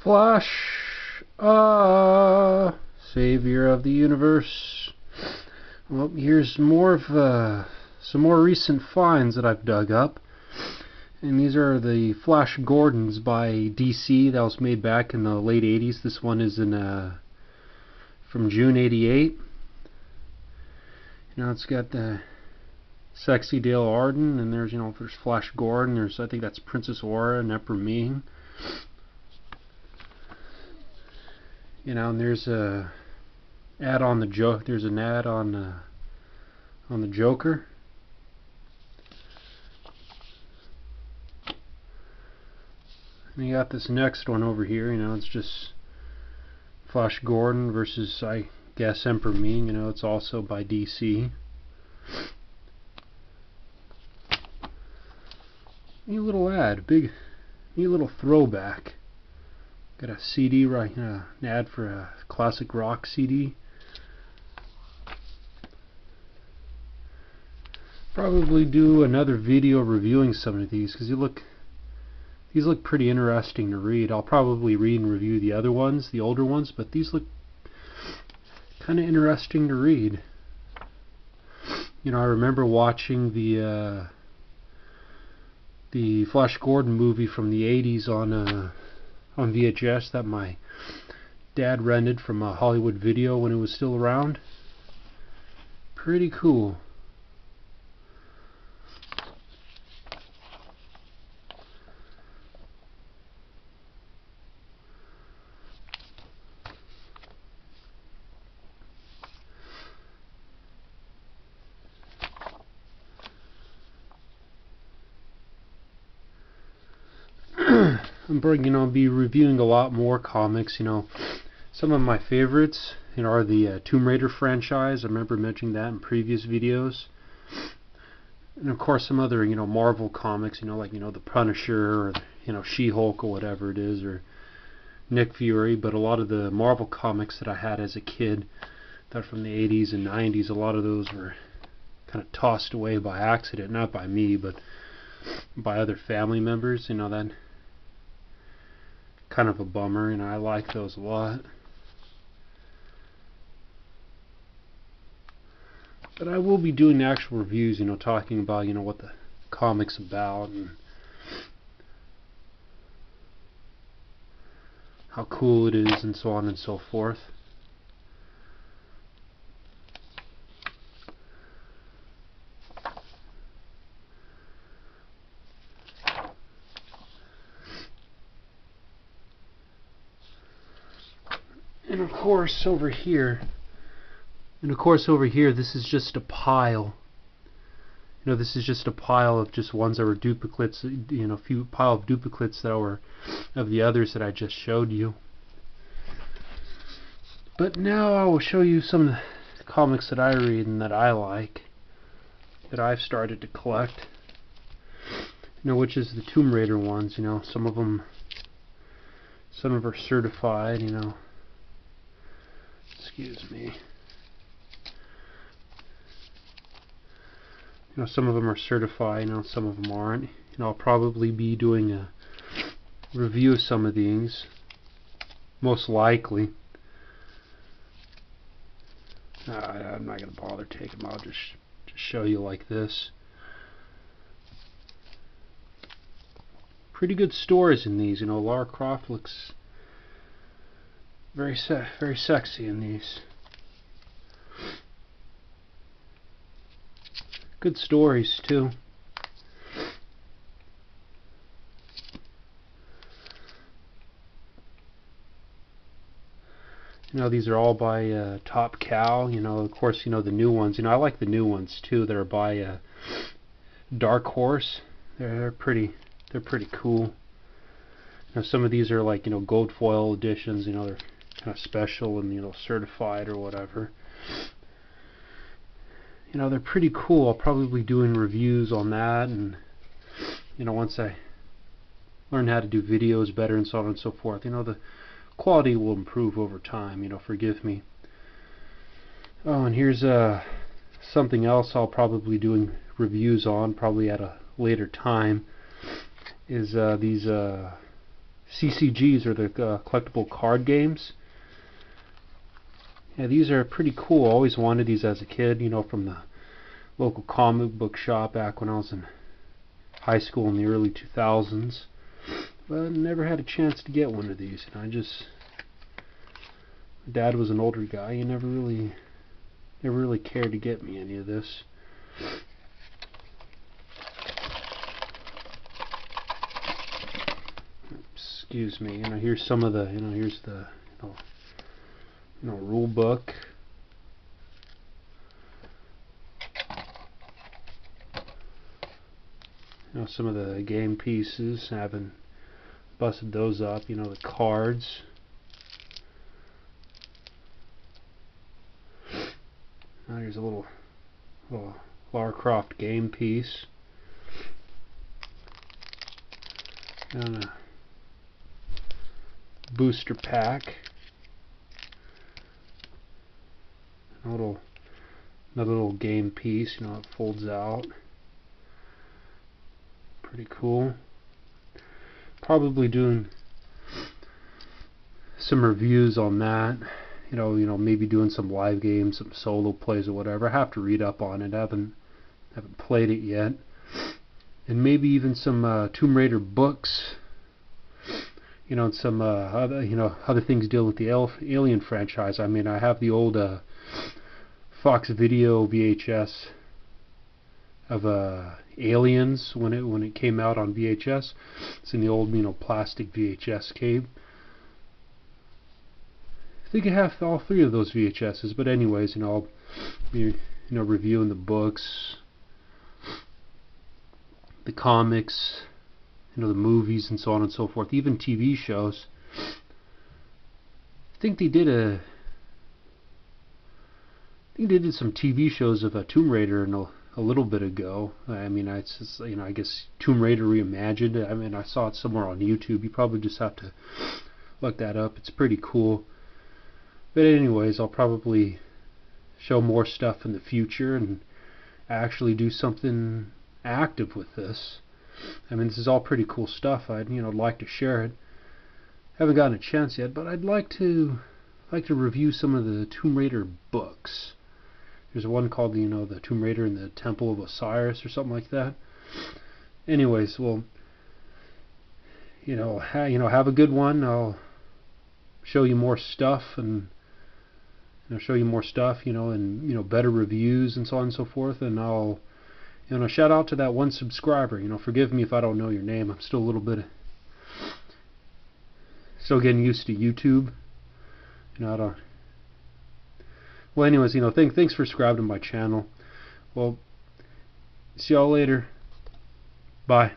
Flash, savior of the universe. Well, here's more of some more recent finds that I've dug up. And these are the Flash Gordons by DC that was made back in the late 80s. This one is from June 88. It's got the sexy Dale Arden, and there's Flash Gordon. I think that's Princess Aura and Emperor Ming. And there's a ad on the Joker. There's an ad on the Joker. And you got this next one over here. It's just Flash Gordon versus, I guess, Emperor Ming. It's also by DC. Neat little ad, neat little throwback. Got a CD right here, an ad for a classic rock CD. Probably do another video reviewing some of these because these look pretty interesting to read. I'll probably read and review the other ones, the older ones, but these look kind of interesting to read. I remember watching the Flash Gordon movie from the 80s on VHS that my dad rented from a Hollywood Video when it was still around. Pretty cool. I'm be reviewing a lot more comics. Some of my favorites, are the Tomb Raider franchise. I remember mentioning that in previous videos. And of course some other, Marvel comics, like, the Punisher, or, She-Hulk, or whatever it is, or Nick Fury. But a lot of the Marvel comics that I had as a kid, that from the 80s and 90s, a lot of those were kind of tossed away by accident. Not by me, but by other family members. That kind of a bummer. I like those a lot. But I will be doing actual reviews, talking about, what the comic's about and how cool it is and so on and so forth. And of course over here, this is just a pile. This is just a pile of just ones that were duplicates, a pile of duplicates that were of the others that I just showed you. But now I will show you some of the comics that I read and that I like, that I've started to collect. Which is the Tomb Raider ones. Some of them are certified. Excuse me. Some of them are certified, some of them aren't. I'll probably be doing a review of some of these, most likely. I'm not going to bother taking them. I'll just show you like this. Pretty good stories in these. Lara Croft looks very sexy in these. Good stories too. These are all by Top Cow. Of course, the new ones. I like the new ones too. They're by Dark Horse. They're pretty cool. Some of these are like gold foil editions. They're kind of special and certified or whatever. They're pretty cool. I'll probably be doing reviews on that, and once I learn how to do videos better and so on and so forth, the quality will improve over time. Forgive me. Oh, and here's something else I'll probably be doing reviews on, probably at a later time, is these CCGs, or the collectible card games. Yeah, these are pretty cool. I always wanted these as a kid, you know, from the local comic book shop back when I was in high school in the early 2000s. But I never had a chance to get one of these. And my dad was an older guy. He never really cared to get me any of this. Excuse me. You know, here's some of the. You know, here's the. Rule book. You know, some of the game pieces. I haven't busted those up. You know, the cards. Now here's a little Lara Croft game piece. And a booster pack. Another little game piece. You know, it folds out. Pretty cool. Probably doing some reviews on that. You know, maybe doing some live games, some solo plays or whatever. I have to read up on it. I haven't played it yet. And maybe even some Tomb Raider books. You know, and some other things deal with the Alien franchise. I mean, I have the old Fox Video VHS of Aliens when it came out on VHS. It's in the old, you know, plastic VHS cave. I think I have all three of those VHSs, but anyways, you know, I'll be, reviewing the books, the comics, you know, the movies, and so on and so forth, even TV shows. I think they did some TV shows of Tomb Raider a little bit ago. I mean, it's just, you know, I guess Tomb Raider Reimagined. I mean, I saw it somewhere on YouTube. You probably just have to look that up. It's pretty cool. But anyways, I'll probably show more stuff in the future and actually do something active with this. I mean, this is all pretty cool stuff. I'd like to share it. Haven't gotten a chance yet, but I'd like to review some of the Tomb Raider books. There's one called the Tomb Raider in the Temple of Osiris or something like that. Anyways, well, have a good one. I'll show you more stuff and better reviews and so on and so forth. And I'll shout out to that one subscriber. Forgive me if I don't know your name. I'm still getting used to YouTube. Well, anyways, thanks for subscribing to my channel. Well, see y'all later. Bye.